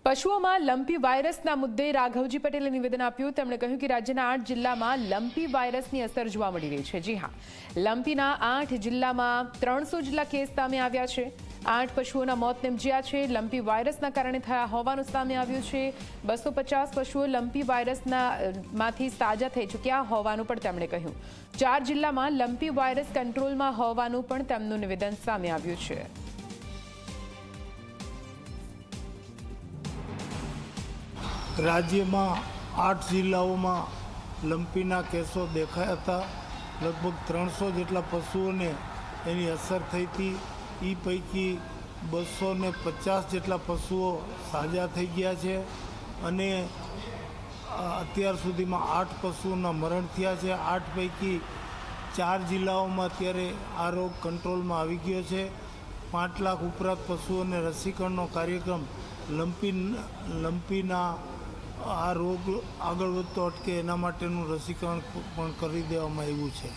પશુઓમાં lumpy વાયરસના મુદ્દે રાઘવજી પટેલે નિવેદન આપ્યું। તેમણે કહ્યું કે રાજ્યના 8 જિલ્લામાં લંપી વાયરસની અસર જોવા મળી રહી છે। જી હા, લંપીના 8 જિલ્લામાં 300 જેટલા કેસ સામે આવ્યા છે। 8 પશુઓના મોત નિપજ્યા છે। લંપી વાયરસના કારણે થયા હોવાનું સામે આવ્યું છે। 250 પશુઓ લંપી વાયરસમાંથી સાજા થઈ ચૂક્યા હોવાનું પણ તેમણે કહ્યું। 4 જિલ્લામાં લંપી વાયરસ કંટ્રોલમાં હોવાનું પણ તેમનું નિવેદન સામે આવ્યું છે। राज्य में 8 जिल्लाओं में लंपीना केसों देखाया था। लगभग 300 जेटला पशुओं ने एनी असर थई थी। ई पैकी 250 जेटला पशुओं साजा थई गया छे अने अत्यार सुधी में 8 पशुओं मरण थया छे। 8 पैकी 4 जिल्लाओं में अत्यारे आ रोग कंट्रोल में आवी गयो छे। 5 लाख उपरांत पशुओं ने रसीकरण कार्यक्रम लंपीना आ रोग आगळ वधतो अटके एना माटेनुं रसीकरण पण करी देवामां आव्युं छे।